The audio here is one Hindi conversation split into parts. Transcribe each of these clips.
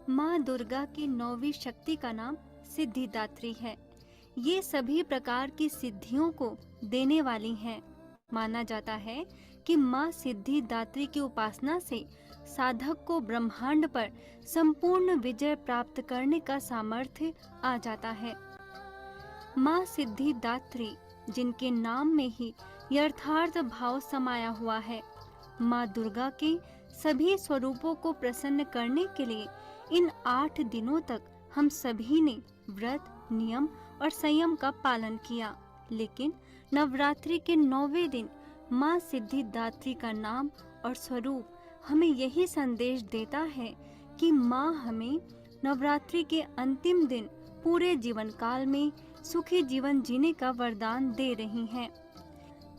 माँ दुर्गा की 9वीं शक्ति का नाम सिद्धिदात्री है। ये सभी प्रकार की सिद्धियों को देने वाली हैं। माना जाता है कि माँ सिद्धिदात्री की उपासना से साधक को ब्रह्मांड पर संपूर्ण विजय प्राप्त करने का सामर्थ्य आ जाता है। माँ सिद्धिदात्री, जिनके नाम में ही यथार्थ भाव समाया हुआ है, माँ दुर्गा के सभी स्वरूपों को प्रसन्न करने के लिए इन 8 दिनों तक हम सभी ने व्रत, नियम और संयम का पालन किया। लेकिन नवरात्रि के 9वें दिन माँ सिद्धिदात्री का नाम और स्वरूप हमें यही संदेश देता है कि माँ हमें नवरात्रि के अंतिम दिन पूरे जीवन काल में सुखी जीवन जीने का वरदान दे रही हैं।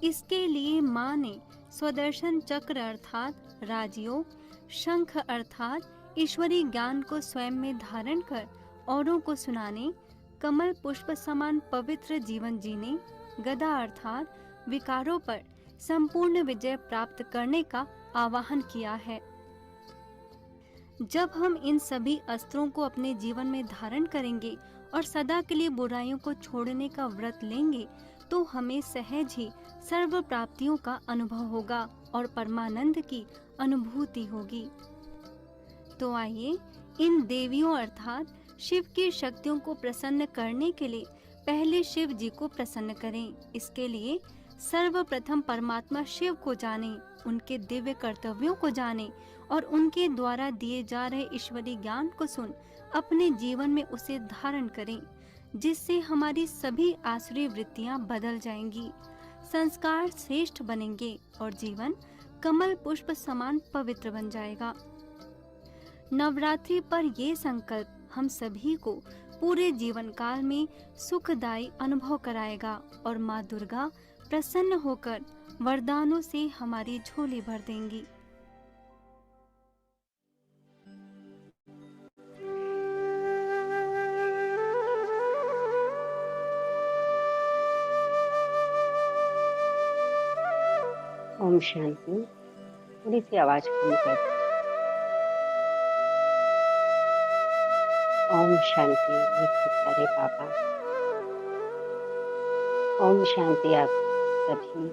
इसके लिए माँ ने स्वदर्शन चक्र अर्थात राजयोग, शंख अर्थात ईश्वरी ज्ञान को स्वयं में धारण कर औरों को सुनाने, कमल पुष्प समान पवित्र जीवन जीने, गदा अर्थात विकारों पर संपूर्ण विजय प्राप्त करने का आवाहन किया है। जब हम इन सभी अस्त्रों को अपने जीवन में धारण करेंगे और सदा के लिए बुराइयों को छोड़ने का व्रत लेंगे, तो हमें सहज ही सर्व प्राप्तियों का अनुभव होगा और परमानंद की अनुभूति होगी। तो आइए इन देवियों अर्थात शिव की शक्तियों को प्रसन्न करने के लिए पहले शिव जी को प्रसन्न करें। इसके लिए सर्वप्रथम परमात्मा शिव को जानें, उनके दिव्य कर्तव्यों को जानें और उनके द्वारा दिए जा रहे ईश्वरी ज्ञान को सुन अपने जीवन में उसे धारण करें, जिससे हमारी सभी आसुरी वृत्तियां बदल जाएंगी, संस्कार श्रेष्ठ बनेंगे और जीवन कमल पुष्प समान पवित्र बन जाएगा। नवरात्रि पर ये संकल्प हम सभी को पूरे जीवन काल में सुखदायी अनुभव कराएगा और माँ दुर्गा प्रसन्न होकर वरदानों से हमारी झोली भर देंगी। ओम शांति। थोड़ी सी आवाज कम कर दो। ओम शांति मेरे प्यारे बाबा। ओम शांति आप सभी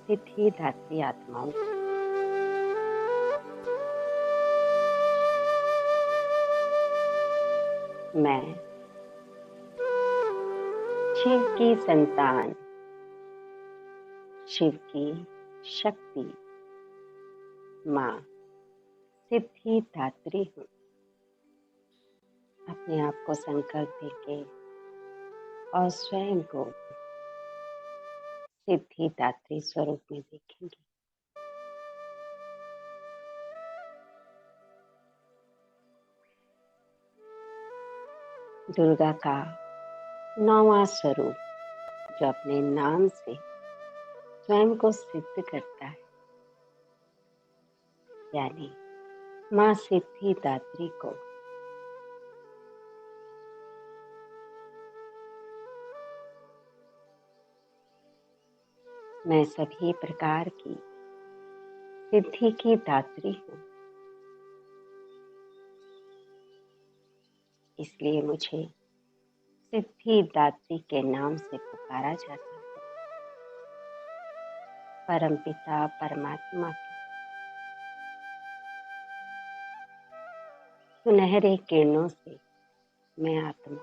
सिद्धिदात्री आत्माओं को। मैं शिव की संतान, शिव की शक्ति माँ सिद्धिदात्री हूँ। अपने आप को संकल्प देके और स्वयं को सिद्धिदात्री स्वरूप में देखेंगे। दुर्गा का 9वां स्वरूप जो अपने नाम से स्वयं को सिद्ध करता है, यानी माँ सिद्धिदात्री को मैं सभी प्रकार की सिद्धि की दात्री हूँ, इसलिए मुझे सिद्धिदात्री के नाम से पुकारा जाता है। परमपिता परमात्मा की सुनहरे किरणों से मैं आत्मा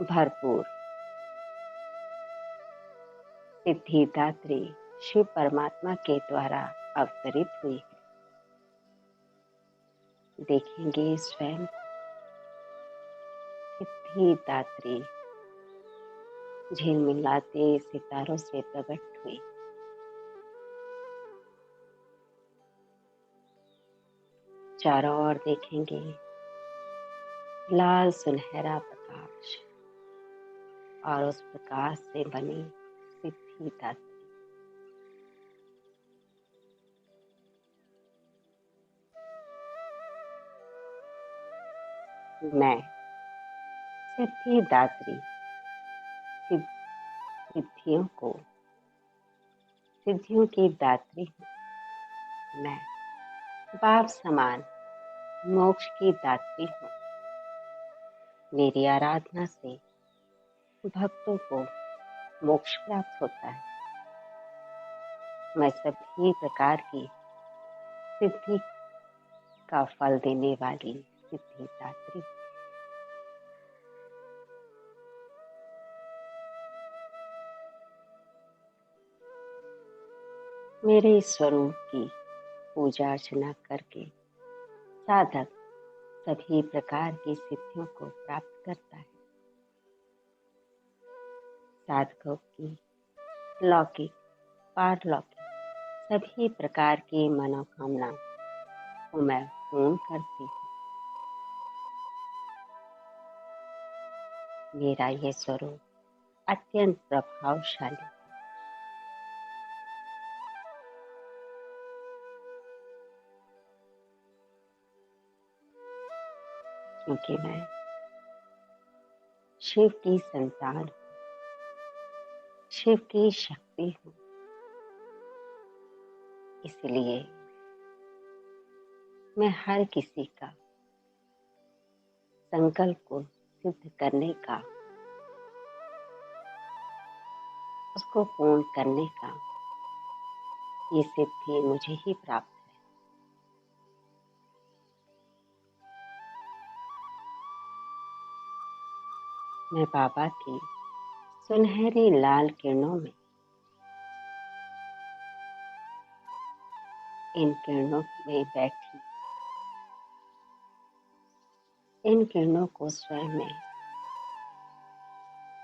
भरपूर सिद्धिदात्री शिव परमात्मा के द्वारा अवतरित हुई है। देखेंगे स्वयं सिद्धिदात्री झिलमिलाते सितारों से प्रकट हुई। चारों ओर देखेंगे लाल सुनहरा प्रकाश और उस प्रकाश से बनी सिद्धिदात्री। मैं सिद्धिदात्री सिद्धियों की दात्री हूँ। मैं बाप समान मोक्ष की दात्री हूँ। मेरी आराधना से भक्तों को मोक्ष प्राप्त होता है। मैं सभी प्रकार की सिद्धि का फल देने वाली सिद्धिदात्री। मेरे स्वरूप की पूजा अर्चना करके साधक सभी प्रकार की सिद्धियों को प्राप्त करता है। साधकों की लौकिक पारलौकिक सभी प्रकार की मनोकामनाओं को मैं पूर्ण करती हूँ। मेरा यह स्वरूप अत्यंत प्रभावशाली है, क्योंकि मैं शिव की संतान हूँ, शिव की शक्ति हूँ। इसलिए मैं हर किसी का संकल्प को सिद्ध करने का, उसको पूर्ण करने का, ये सिद्धि मुझे ही प्राप्त है। मैं बाबा की सुनहरी लाल किरणों में, इन किरणों में बैठी इन किरणों को स्वयं में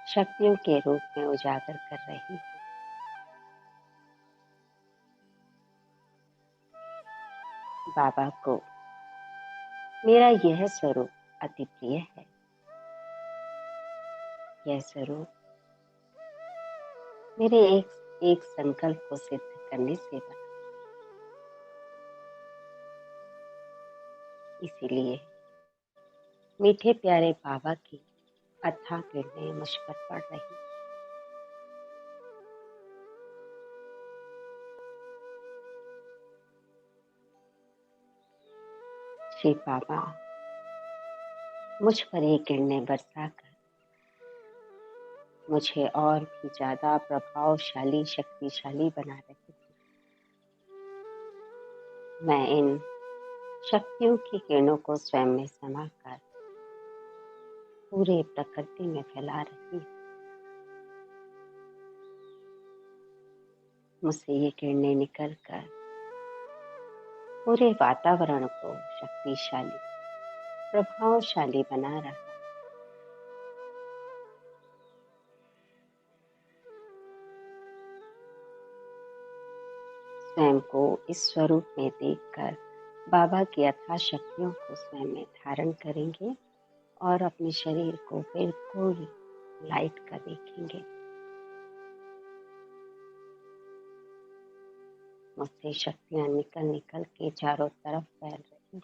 शक्तियों के रूप में उजागर कर रही हूँ। बाबा को मेरा यह स्वरूप अति प्रिय है। यह स्वरूप मेरे एक एक संकल्प को सिद्ध करने से बना। इसीलिए मीठे प्यारे बाबा की अथाह किरणें मुझ पर पड़ रही। श्री बाबा मुझ पर ये किरणें बरसाकर मुझे और भी ज्यादा प्रभावशाली शक्तिशाली बना रहे थे। मैं इन शक्तियों की किरणों को स्वयं में समाकर पूरे प्रकृति में फैला रही हूँ। मुझसे ये किरणें निकलकर पूरे वातावरण को शक्तिशाली प्रभावशाली बना रहा। स्वयं को इस स्वरूप में देखकर बाबा की अथाह शक्तियों को स्वयं में धारण करेंगे और अपने शरीर को बिल्कुल लाइट का देखेंगे। मुझसे शक्तियां निकल निकल के चारों तरफ फैल रही।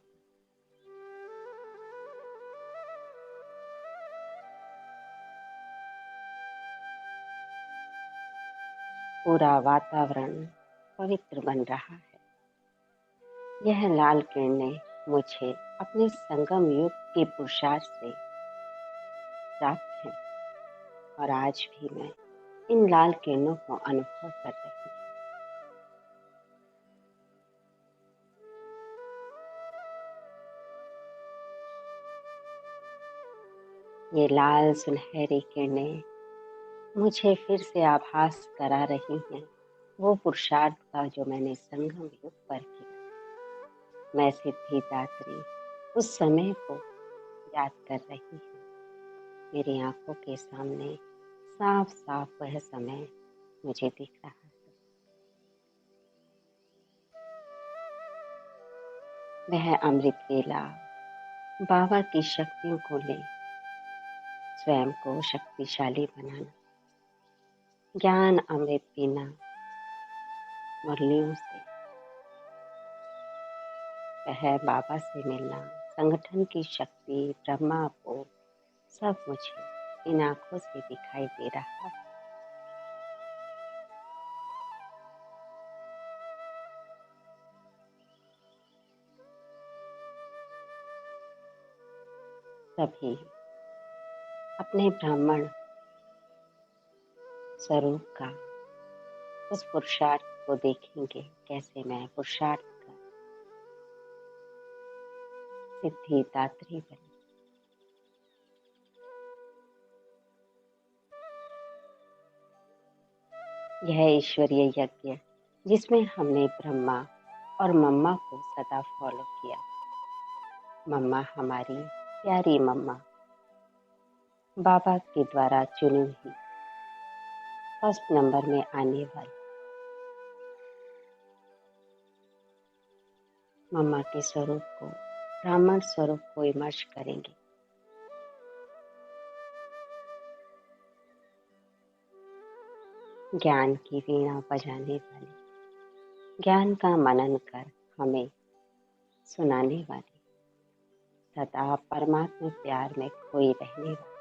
पूरा वातावरण पवित्र बन रहा है। यह लाल किरणें मुझे अपने संगम युग के पुरुषार्थ से प्राप्त हैं और आज भी मैं इन लाल किरणों को अनुभव कर रही हूँ। ये लाल सुनहरी किरणें मुझे फिर से आभास करा रही हैं वो पुरुषार्थ का जो मैंने संगम युग पर किया। मैं सिद्धिदात्री उस समय को याद कर रही हूँ। मेरी आंखों के सामने साफ साफ वह समय मुझे दिख रहा है। वह अमृत वेला बाबा की शक्तियों को ले स्वयं को शक्तिशाली बनाना, ज्ञान अमृत पीना, मुरलियों से वह बाबा से मिलना, संगठन की शक्ति, ब्रह्मा को सब मुझे इन आंखों से दिखाई दे रहा है। सभी अपने ब्राह्मण स्वरूप का उस पुरुषार्थ को देखेंगे, कैसे मैं पुरुषार्थ कर सिद्धिदात्री बनी। यह ईश्वरीय यज्ञ जिसमें हमने ब्रह्मा और मम्मा को सदा फॉलो किया। मम्मा हमारी प्यारी मम्मा, बाबा के द्वारा चुनी हुई फर्स्ट नंबर में आने वाली मम्मा के स्वरूप को, ब्राह्मण स्वरूप को इमर्ज करेंगे। ज्ञान की वीणा बजाने वाली, ज्ञान का मनन कर हमें सुनाने वाली, सदा परमात्मा प्यार में खोई रहने वाली।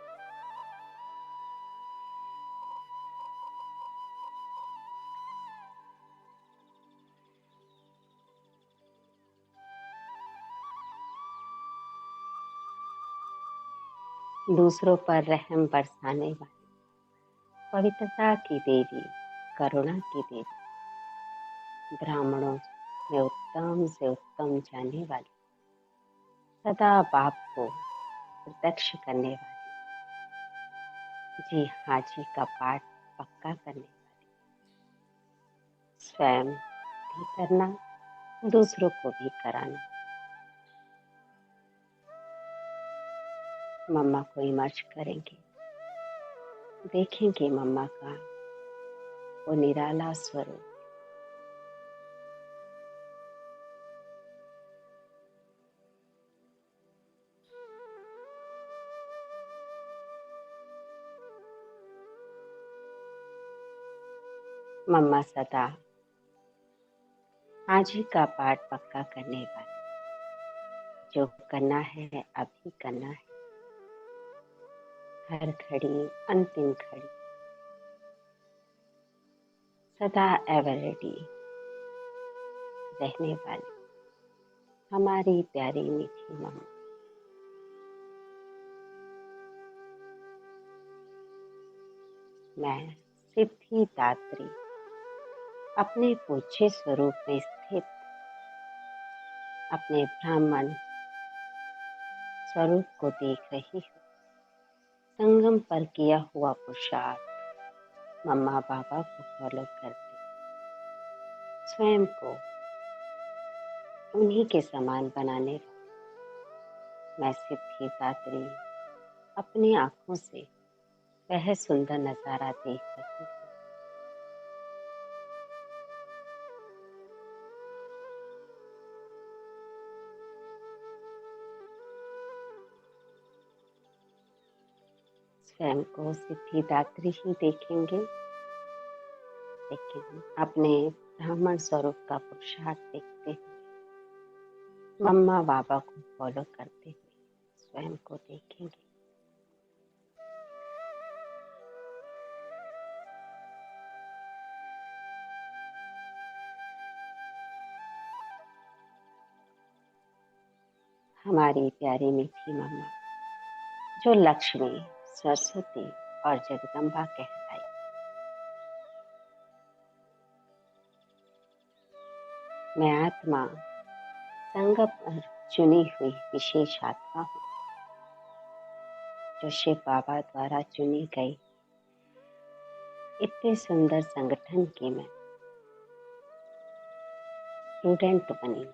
दूसरों पर रहम बरसाने वाली, पवित्रता की देवी, करुणा की देवी, ब्राह्मणों में उत्तम से उत्तम जाने वाली, सदा बाप को प्रत्यक्ष करने वाली, जी हाँ जी का पाठ पक्का करने वाली, स्वयं भी करना, दूसरों को भी कराना। मम्मा को इमर्ज करेंगे, देखेंगे मम्मा का वो निराला स्वरूप। मम्मा सदा आज ही का पाठ पक्का करने वाली, जो करना है अभी करना है, हर घड़ी अंतिम घड़ी, सदा एवर रेडी रहने वाली हमारी प्यारी मीठी मम्मा। मैं सिद्धिदात्री अपने पूज्य स्वरूप में स्थित अपने ब्राह्मण स्वरूप को देख रही हूँ। संगम पर किया हुआ पुरुषार्थ मम्मा बाबा को फॉलो करते, स्वयं को उन्हीं के समान बनाने वाली मैं सिद्धिदात्री अपनी आंखों से वह सुंदर नजारा देख रही हूँ। स्वयं को सिद्धिदात्री ही देखेंगे, लेकिन अपने ब्राह्मण स्वरूप का पुरुषार्थ देखते हुए, मम्मा बाबा को फॉलो करते हुए स्वयं को देखेंगे। हमारी प्यारी मीठी मम्मा जो लक्ष्मी, सरस्वती और जगदम्बा कहलाई, मैं आत्मा संगम पर चुनी हुई विशेष आत्मा हूँ, जो शिव बाबा द्वारा चुनी गई इतने सुंदर संगठन की मैं स्टूडेंट बनी।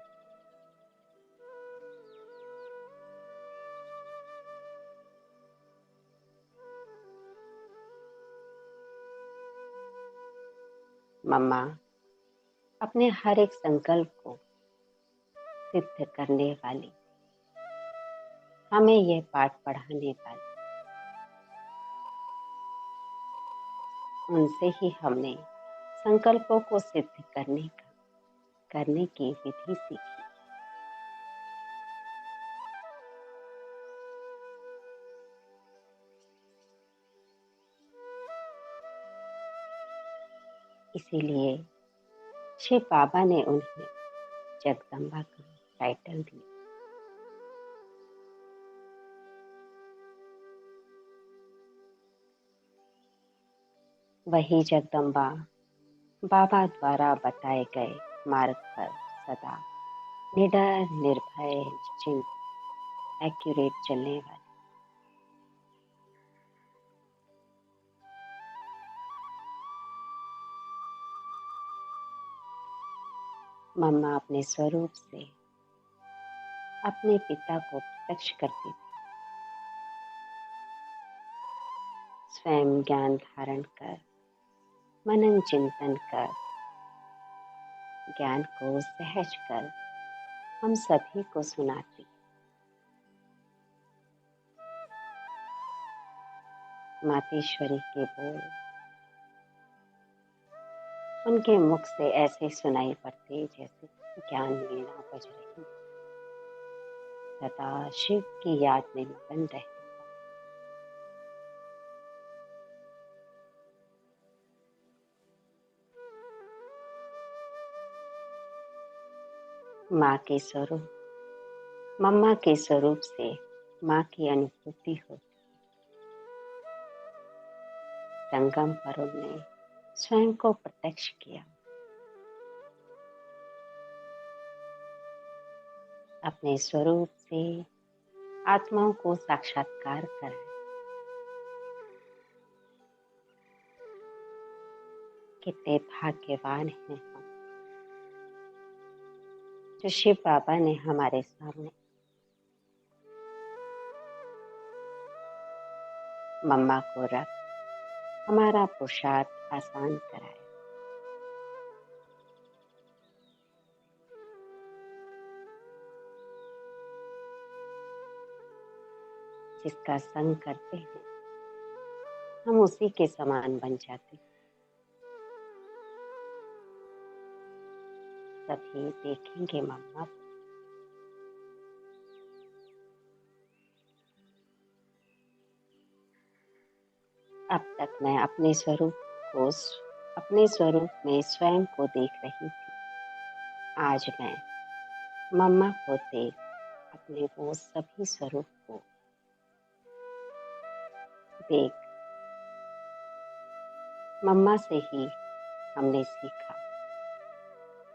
मम्मा अपने हर एक संकल्प को सिद्ध करने वाली, हमें यह पाठ पढ़ाने वाली, उनसे ही हमने संकल्पों को सिद्ध करने की विधि सीखी। इसीलिए शिव बाबा ने उन्हें जगदम्बा का टाइटल दिया। वही जगदम्बा बाबा द्वारा बताए गए मार्ग पर सदा निडर, निर्भय, निश्चिंत, एक्यूरेट चलने वाली। मम्मा अपने स्वरूप से अपने पिता को प्रत्यक्ष करती थी। स्वयं ज्ञान धारण कर, मनन चिंतन कर, ज्ञान को सहज कर हम सभी को सुनाती। मातेश्वरी के बोल उनके मुख से ऐसे सुनाई पड़ते जैसे ज्ञान वीणा बज रही, सदा शिव की याद में मगन रहती। माँ के स्वरूप, मम्मा के स्वरूप से माँ की अनुभूति होती। संगम पर उन्होंने स्वयं को प्रत्यक्ष किया, अपने स्वरूप से आत्माओं को साक्षात्कार कराया। कितने भाग्यवान हैं हम जो शिव बाबा ने हमारे सामने मम्मा को रख हमारा पुरुषार्थ आसान कराया। जिसका संग करते हैं हम उसी के समान बन जाते। सभी देखेंगे मम्मा को। अब तक मैं अपने स्वरूप में स्वयं को देख रही थी। आज मैं मम्मा को देख अपने वो सभी स्वरूप को देख। मम्मा से ही हमने सीखा,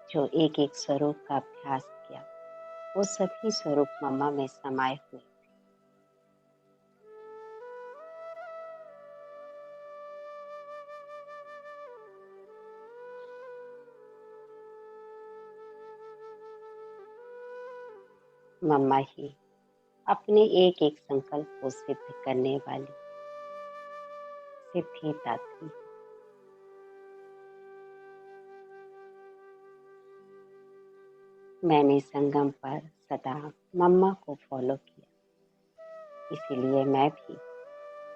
जो एक एक स्वरूप का अभ्यास किया वो सभी स्वरूप मम्मा में समाये हुए। मम्मा ही अपने एक एक संकल्प को सिद्ध करने वाली सिद्धिदात्री। मैंने संगम पर सदा मम्मा को फॉलो किया, इसीलिए मैं भी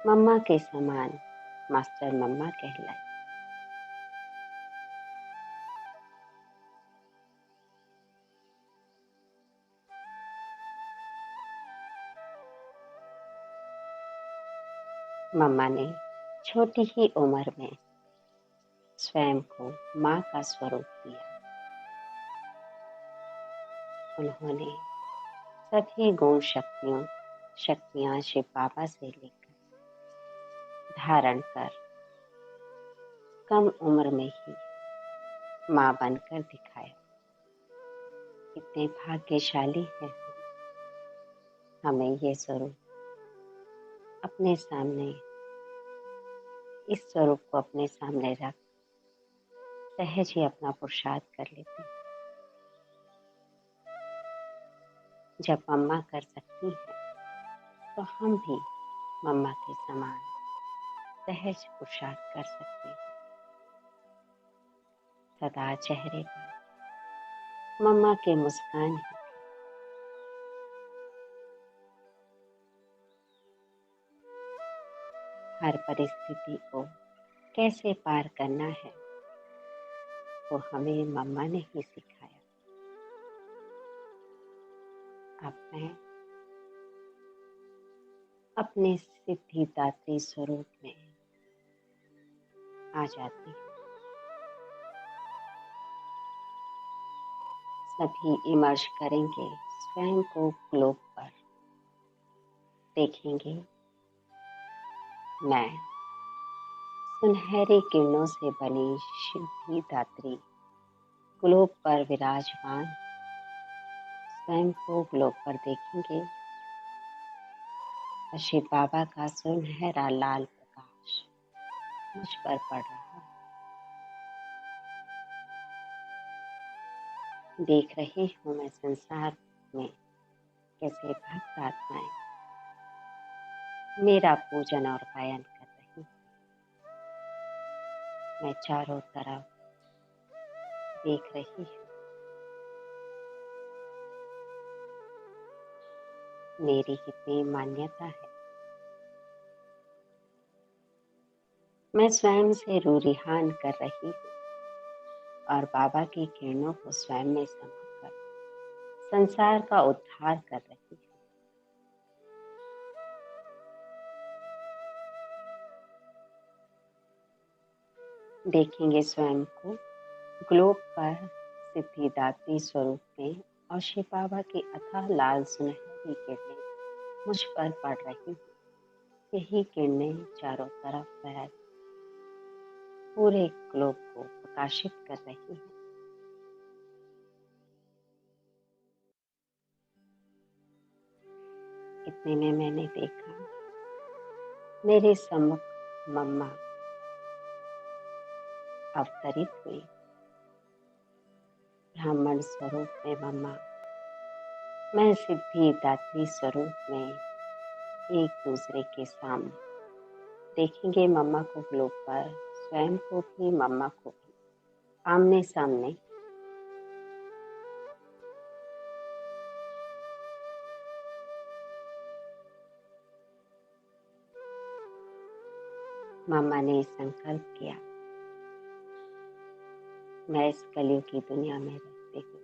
मम्मा के समान मास्टर मम्मा कहलाई। मम्मा ने छोटी ही उम्र में स्वयं को माँ का स्वरूप दिया। उन्होंने सभी गुण शक्तियाँ शिव बाबा से लेकर धारण कर कम उम्र में ही माँ बनकर दिखाया। कितने भाग्यशाली हैं हमें ये स्वरूप अपने सामने, इस स्वरूप को अपने सामने रख सहज ही अपना पुरुषार्थ कर लेते। जब मम्मा कर सकती हैं तो हम भी मम्मा के समान सहज पुरुषार्थ कर सकते हैं। सदा चेहरे पर मम्मा के मुस्कान ही। हर परिस्थिति को कैसे पार करना है वो हमें मम्मा ने ही सिखाया। अब मैं अपने सिद्धिदात्री स्वरूप में आ जाती हूँ। सभी इमर्ज करेंगे स्वयं को ग्लोब पर, देखेंगे मैं सुनहरी किरणों से बनी सिद्धि दात्री ग्लोब पर विराजमान। स्वयं को ग्लोब पर देखेंगे और शिव बाबा का सुनहरा लाल प्रकाश मुझ पर पड़ रहा है। देख रही हूँ मैं संसार में कैसे भक्त आत्माएं मेरा पूजन और गायन कर रही। मैं चारों तरफ देख रही हूँ। मेरी कितनी मान्यता है। मैं स्वयं से रूरिहान कर रही हूँ और बाबा की किरणों को स्वयं में समाकर संसार का उद्धार कर रही हूँ। देखेंगे स्वयं को ग्लोब पर सिद्धिदात्री स्वरूप में और शिव बाबा की अथाह लाल सुनहरी किरणें मुझ पर पड़ रही हूँ। यही किरणें चारों तरफ फैल पूरे ग्लोब को प्रकाशित कर रही हैं। इतने में मैंने देखा मेरे सम्मुख मम्मा अवतरित हुई। ब्राह्मण स्वरूप में मम्मा, मैं सिद्धिदात्री स्वरूप में एक दूसरे के सामने। देखेंगे मम्मा को ग्लोब पर, स्वयं को भी मम्मा को भी आमने सामने। मम्मा ने संकल्प किया, मैं इस कलयुग की दुनिया में रहते हुए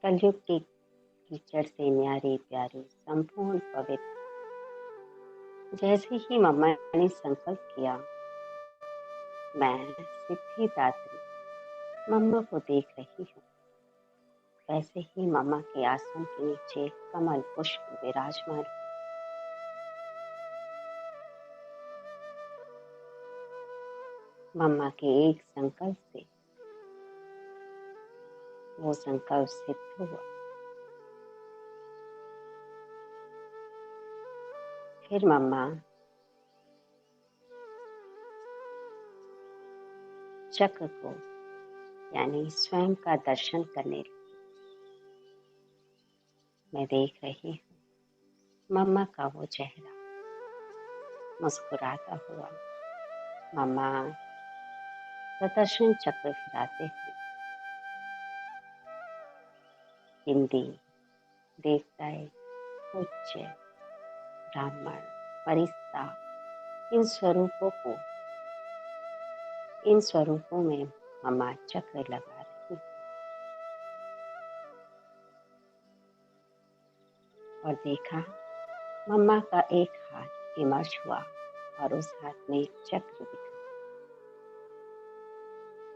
कलयुग के कीचड़ से न्यारी प्यारी संपूर्ण पवित्र। जैसे ही मम्मा ने संकल्प किया, मैं सिद्धिदात्री मम्मा को देख रही हूँ। वैसे ही मम्मा के आसन के नीचे कमल पुष्प विराजमान। मम्मा के एक संकल्प से वो संकल्प सिद्ध हुआ। फिर मम्मा चक्र को यानी स्वयं का दर्शन करने लगी। मैं देख रही हूँ मम्मा का वो चेहरा मुस्कुराता हुआ। मम्मा सुदर्शन चक्र फिराते हुए हिंदी देवताएं, पूज्य, ब्राह्मण, फरिश्ता, इन स्वरूपों में मम्मा चक्र लगा रही और देखा मम्मा का एक हाथ इमर्ज हुआ और उस हाथ में एक चक्र दिखा।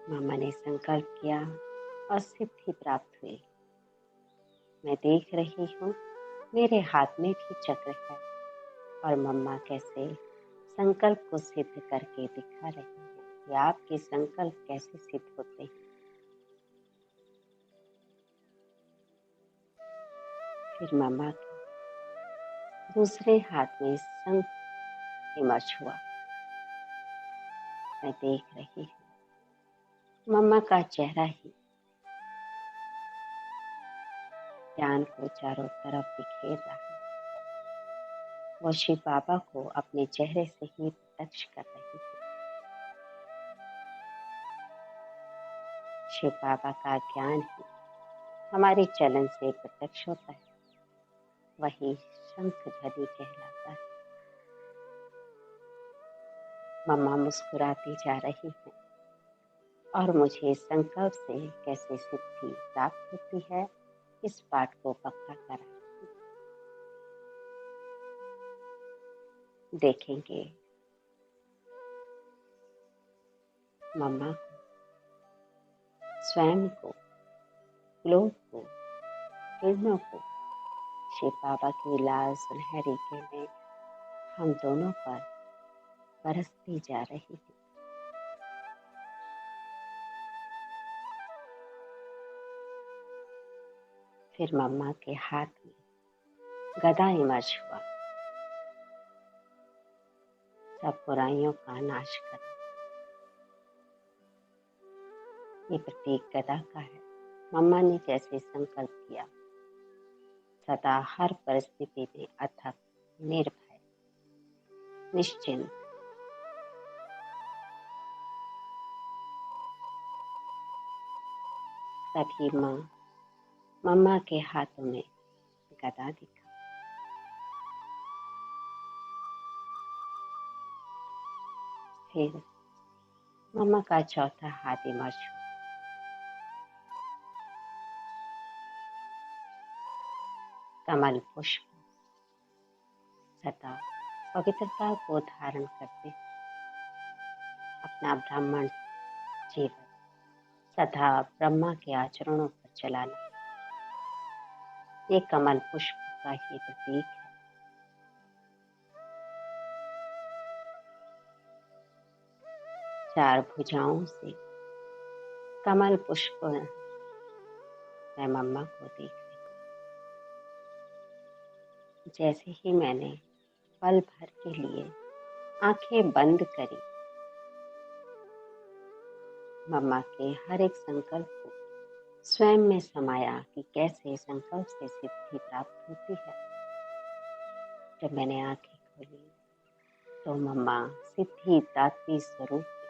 मम्मा ने संकल्प किया और सिद्धि प्राप्त हुई। मैं देख रही हूँ मेरे हाथ में भी चक्र है और मम्मा कैसे संकल्प को सिद्ध करके दिखा रही है कि आपके संकल्प कैसे सिद्ध होते हैं। फिर मम्मा के दूसरे हाथ में शंख इमर्ज हुआ। मैं देख रही हूँ मम्मा का चेहरा ही ज्ञान को चारों तरफ बिखेर रहा है। वो शिव बाबा को अपने चेहरे से ही प्रत्यक्ष कर रही है। शिव बाबा का ज्ञान ही हमारे चलन से प्रत्यक्ष होता है। वही शंख ध्वनि कहलाता है। मम्मा मुस्कुराती जा रही है और मुझे संकल्प से कैसे सिद्धि प्राप्त होती है इस पाठ को पक्का करा। देखेंगे मम्मा को, स्वयं को, ग्लोब को, किरणों को, शिव बाबा की लाल सुनहरी किरणें हम दोनों पर बरसती जा रही है। फिर मम्मा के हाथ में गदा इमर्ज हुआ, सब बुराइयों का नाश कर। ये प्रतीक गदा का है। मम्मा ने जैसे संकल्प किया, सदा हर परिस्थिति में अथक, निर्भय, निश्चिंत। तभी मम्मा के हाथों में गदा दिखा। फिर मम्मा का चौथा हाथ इमर्ज हुआ, कमल पुष्प। सदा पवित्रता को धारण करते अपना ब्राह्मण जीवन सदा ब्रह्मा के आचरणों पर चलाना, ये कमल पुष्प का ही प्रतीक है। चार भुजाओं से कमल पुष्प मैं मम्मा को देख रही। जैसे ही मैंने पल भर के लिए आंखें बंद करी, मम्मा के हर एक संकल्प को स्वयं में समाया कि कैसे संकल्प से सिद्धि प्राप्त होती है। जब मैंने आंखें खोली तो मम्मा सिद्धि दात्री स्वरूप में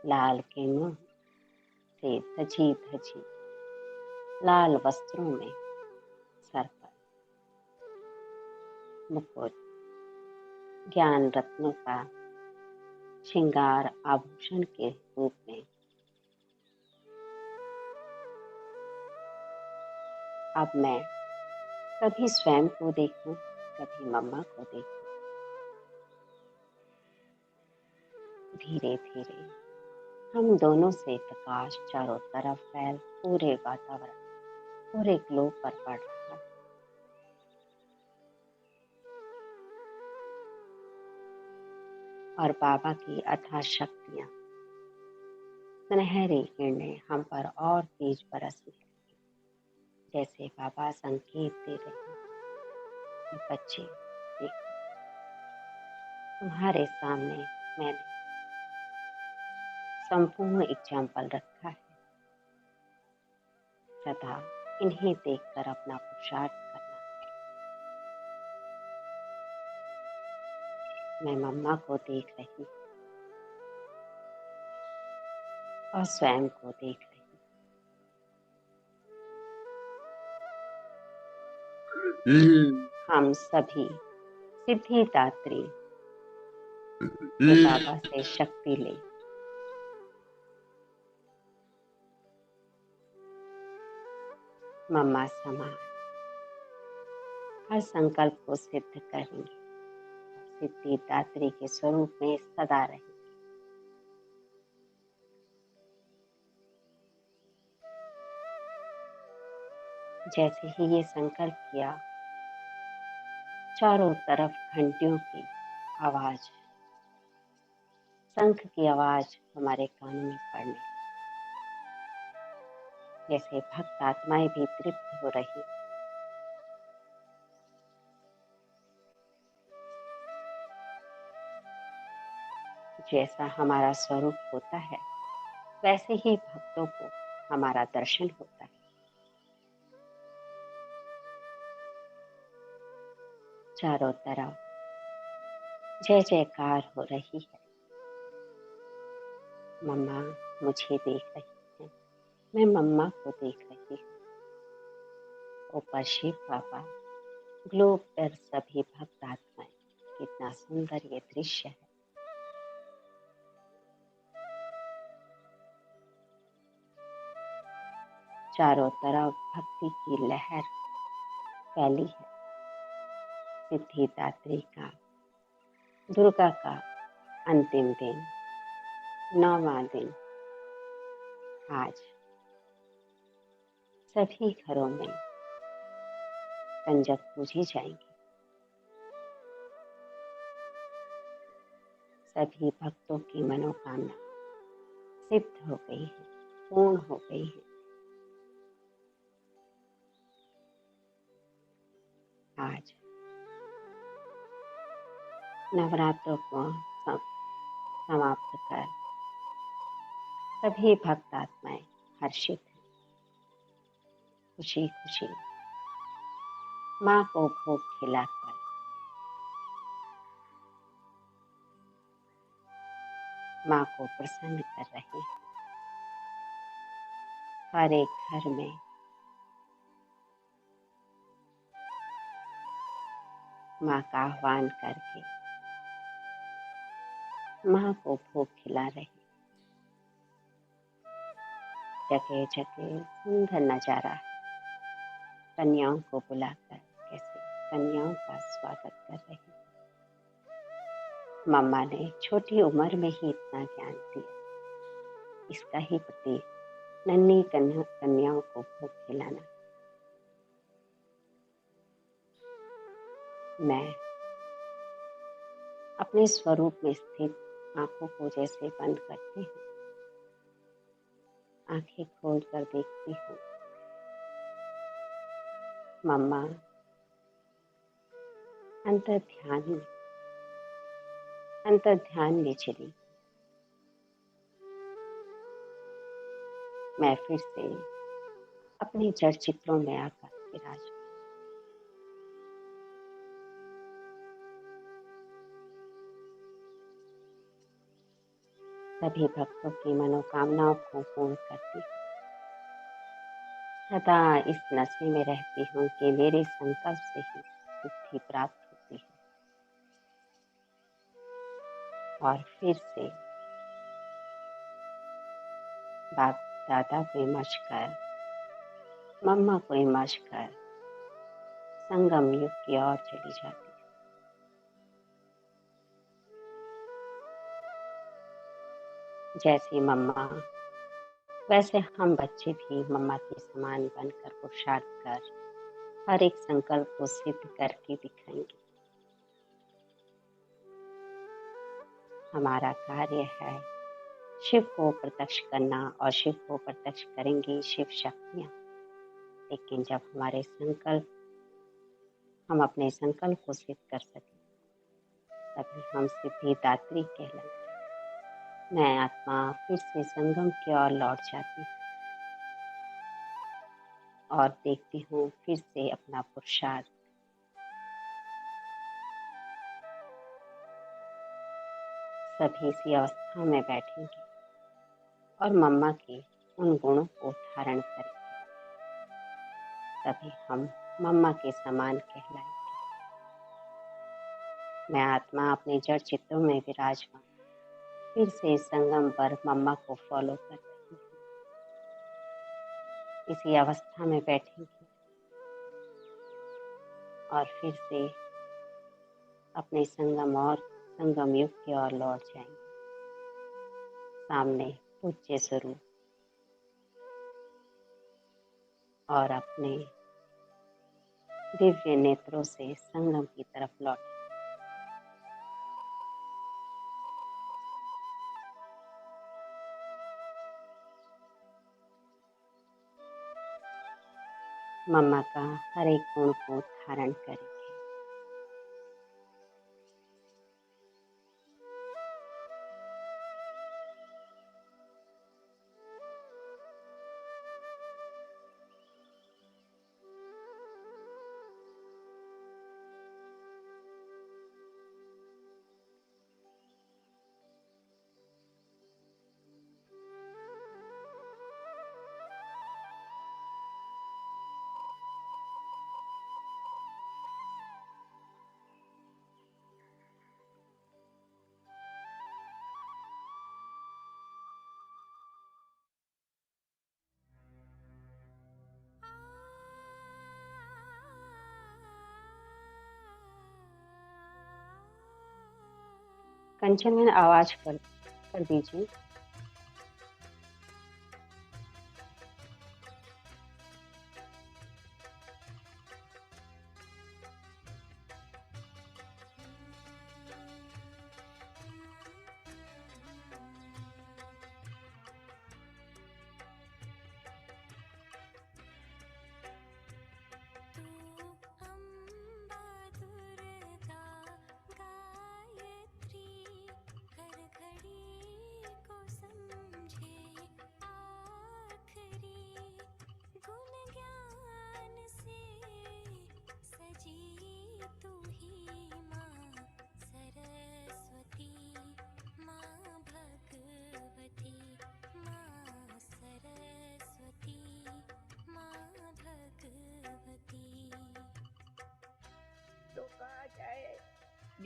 लाल किरणों से सजी धजी, लाल वस्त्रों में, सर पर मुकुट, ज्ञान रत्नों का श्रृंगार आभूषण के रूप में। अब मैं कभी स्वयं को देखूं, कभी मम्मा को देखूं। धीरे धीरे हम दोनों से प्रकाश चारों तरफ फैल पूरे वातावरण, पूरे ग्लोब पर पड़ रहा है। और बाबा की अथाह शक्तियां, सुनहरी किरणें हम पर और तेज बरसने लगी। जैसे बाबा संकेत दे रहे हैं कि बच्चे देखो, तुम्हारे सामने मैंने संपूर्ण एग्जाम्पल रखा है। सदा इन्हें देखकर अपना पुरुषार्थ करना। मैं मम्मा को देख रही और स्वयं को देख रही। हम सभी सिद्धिदात्री के बाबा से शक्ति ले मम्मा समान हर संकल्प को सिद्ध करेंगे, सिद्धिदात्री के स्वरूप में सदा रहेंगे। जैसे ही ये संकल्प किया, चारों तरफ घंटियों की आवाज, शंख की आवाज हमारे कानों में पड़ने लगी। जैसे भक्त आत्माएं भी तृप्त हो रही। जैसा हमारा स्वरूप होता है, वैसे ही भक्तों को हमारा दर्शन होता है। चारों तरफ जय जयकार हो रही है। मम्मा मुझे देख रही है, मैं मम्मा को देख रही हूँ। ऊपर शिव बाबा, ग्लोब पर सभी भक्त आत्माएं। कितना सुंदर ये दृश्य है। चारों तरफ भक्ति की लहर फैली है। सिद्धिदात्री का, दुर्गा का अंतिम दिन, 9वां दिन आज सभी घरों में संजक पूजी जाएंगी। सभी भक्तों की मनोकामना सिद्ध हो गई है, पूर्ण हो गई है। आज नवरात्रों को समाप्त कर सभी भक्त आत्माएं हर्षित हैं, खुशी खुशी माँ को भोग खिलाकर माँ को प्रसन्न कर रहे हैं। हर एक घर में माँ का आह्वान करके माँ को भोग खिला रहे हैं। जगह जगह सुंदर नजारा है। कन्याओं को बुलाकर कैसे कन्याओं का स्वागत कर रहे हैं। मम्मा ने छोटी उम्र में ही इतना ज्ञान दिया, इसका ही प्रतीक नन्ही कन्याओं को भोग खिलाना। मैं अपने स्वरूप में स्थित आंखों को जैसे बंद करती हूँ, आंखें खोल कर देखती हूँ। मम्मा अंतर ध्यान में चली। मैं फिर से अपने जड़ चित्रों में आकर विराज। सभी भक्तों की मनोकामनाओं को पूर्ण करती हूँ। सदा इस नशे में रहती हूँ कि मेरे संकल्प से ही सिद्धि प्राप्त होती है। और फिर से बाप दादा को इमर्ज कर, मम्मा को इमर्ज कर संगम युग की ओर चली जाती है। जैसे मम्मा वैसे हम बच्चे भी मम्मा के समान बनकर पुरुषार्थ कर हर एक संकल्प को सिद्ध करके दिखाएंगे। हमारा कार्य है शिव को प्रत्यक्ष करना, और शिव को प्रत्यक्ष करेंगी शिव शक्तियाँ। लेकिन जब हम अपने संकल्प को सिद्ध कर सकें, तभी हम सिद्धिदात्री कहलाएंगे। मैं आत्मा फिर से संगम की ओर लौट जाती हूँ और देखती हूँ फिर से अपना पुरुषार्थ। सभी इसी अवस्था में बैठेंगे और मम्मा के उन गुणों को धारण करेंगे, तभी हम मम्मा के समान कहलाएंगे। मैं आत्मा अपने जड़ चित्रों में विराजमान फिर से संगम पर मम्मा को फॉलो कर रही हूँ। इसी अवस्था में बैठेंगे और फिर से अपने संगम युग की ओर लौट जाएंगे। सामने पूज्य स्वरूप और अपने दिव्य नेत्रों से संगम की तरफ लौट। मम्मा का हर एक गुण को धारण करेंगे। कंचन में आवाज कर दीजिए।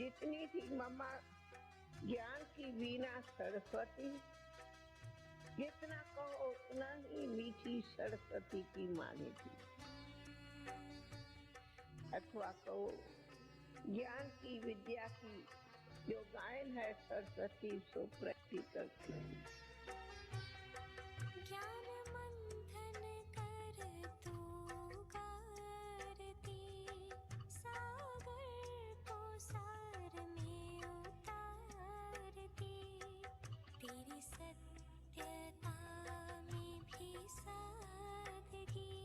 कितनी थी मम्मा ज्ञान की वीणा सरस्वती, जितना कहो उतना ही मीठी सरस्वती की मांगे थी। अथवा कहो ज्ञान की विद्या की जो गायन है सरस्वती सो प्रैक्टिकल थी। ज्ञान मंथन कर तू गारती, सागर को सार में उतारती, तेरी सत्यता में भी सादगी।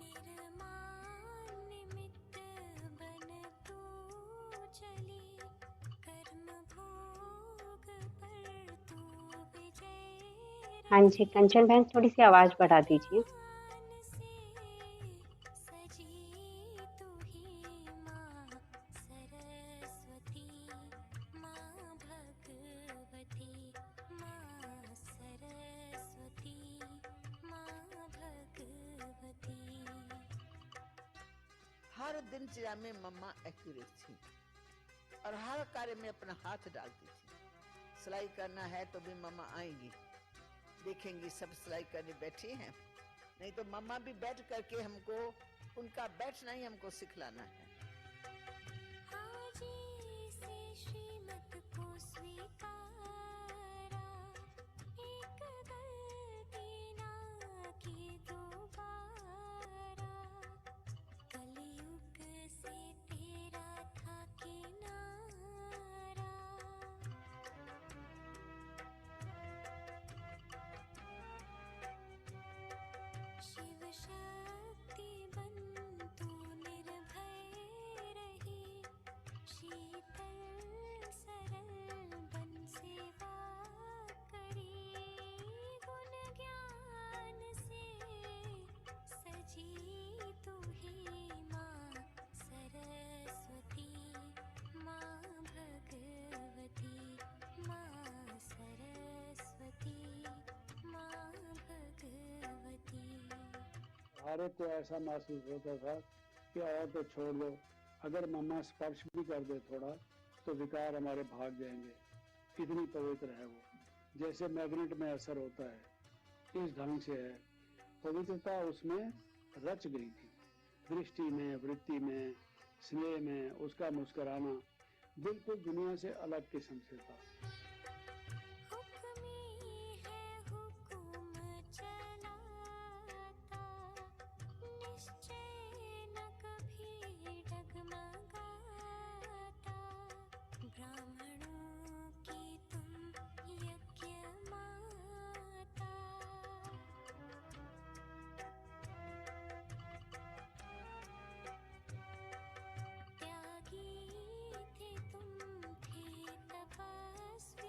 निर्माण निमित्त बन तू चली, कर्म भोग पर तू विजय हाँ जी, कंचन बहन थोड़ी सी आवाज़ बढ़ा दीजिए। ज्ञान से सजी तू ही माँ सरस्वती, माँ भगवती, माँ सरस्वती, माँ भगवती। हर दिनचर्या में मम्मा एक्यूरेट थी और हर कार्य में अपना हाथ डालती थी। सिलाई करना है तो भी मम्मा आएंगी, देखेंगी सब सिलाई करने बैठे हैं, नहीं तो मम्मा भी बैठ करके हमको उनका बैठना ही हमको सिखलाना है। हाजी से श्रीमत को स्वीकारा, एक गलती ना की दोबारा, कलयुग से तेरा था किनारा। शिव शक्ति बन तू निर्भय रही, शीतल सरल बन सेवा करी, गुण ज्ञान से सजी तू ही माँ सरस्वती, माँ भगवती, माँ सरस्वती, माँ भगवती। भारत तो ऐसा महसूस होता था कि और तो छोड़ दो, अगर मम्मा स्पर्श भी कर दे थोड़ा तो विकार हमारे भाग जाएंगे, इतनी पवित्र है वो, जैसे मैग्नेट में असर होता है, इस ढंग से है। पवित्रता उसमें रच गई थी, दृष्टि में, वृत्ति में, स्नेह में, उसका मुस्कुराना बिल्कुल दुनिया से अलग किस्म से था। हुक्मी है हुकुम चलाता, निश्चय न कभी डगमगाता, ब्राह्मणों की तुम यज्ञ माता। त्यागी थे तुम थे तपस्वी,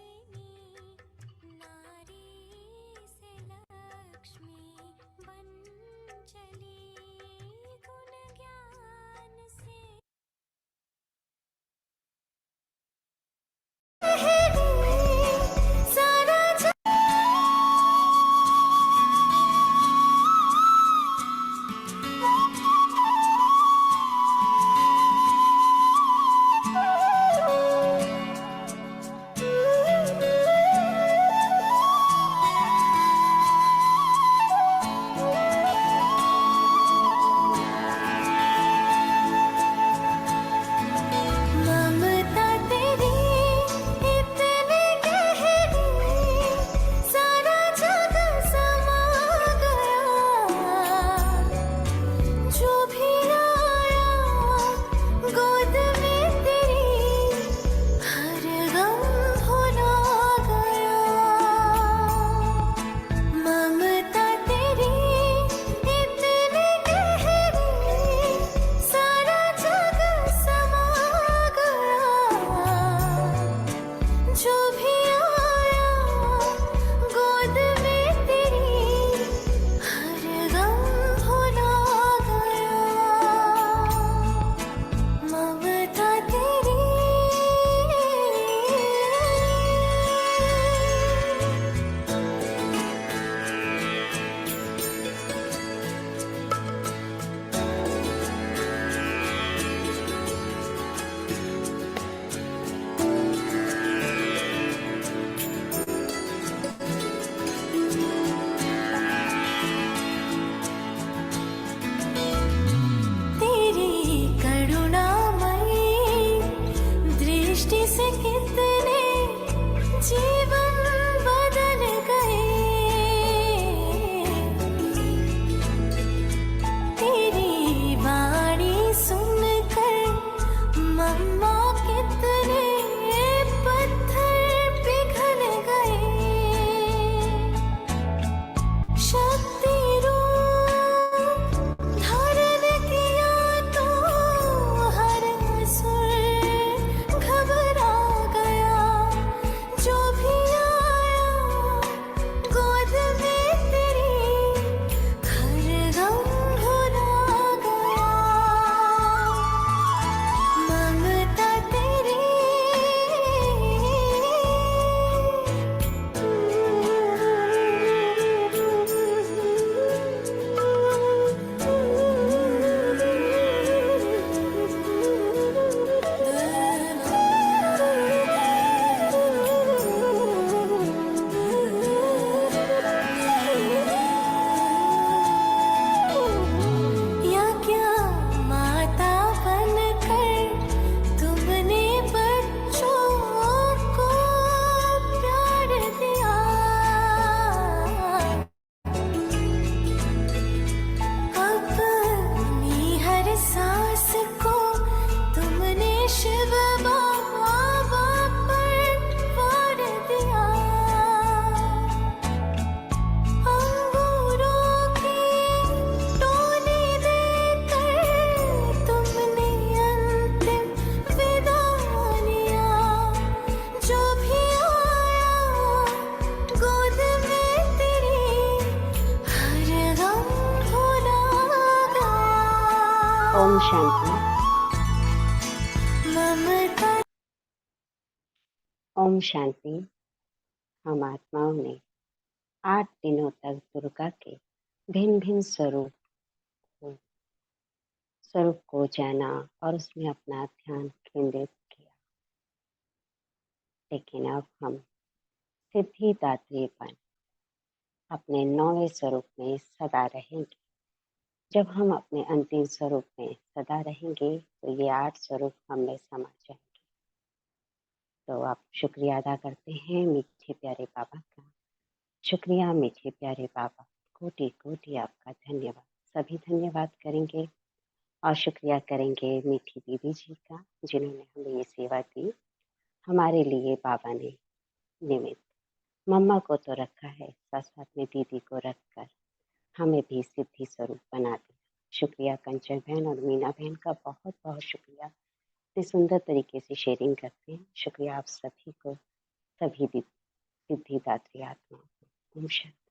शांति। ममता ओम शांति। हम आत्माओं ने 8 दिनों तक दुर्गा के भिन्न भिन्न स्वरूप को जाना और उसमें अपना ध्यान केंद्रित किया। लेकिन अब हम सिद्धिदात्रीपन अपने 9वें स्वरूप में सदा रहेंगे। जब हम अपने अंतिम स्वरूप में सदा रहेंगे तो ये 8 स्वरूप हम में समा जाएंगे। तो आप शुक्रिया अदा करते हैं मीठे प्यारे बाबा का। शुक्रिया मीठे प्यारे बाबा, कोटि कोटि आपका धन्यवाद। सभी धन्यवाद करेंगे और शुक्रिया करेंगे मीठी दीदी जी का, जिन्होंने हमें ये सेवा दी। हमारे लिए बाबा ने निमित्त मम्मा को तो रखा है, साथ साथ में दीदी को रखकर हमें भी सिद्धि स्वरूप बना दिया। शुक्रिया कंचन बहन और मीना बहन का, बहुत बहुत शुक्रिया। इतने सुंदर तरीके से शेयरिंग करते हैं। शुक्रिया आप सभी को, सभी सिद्धिदात्री आत्माओं को। ओम शांति।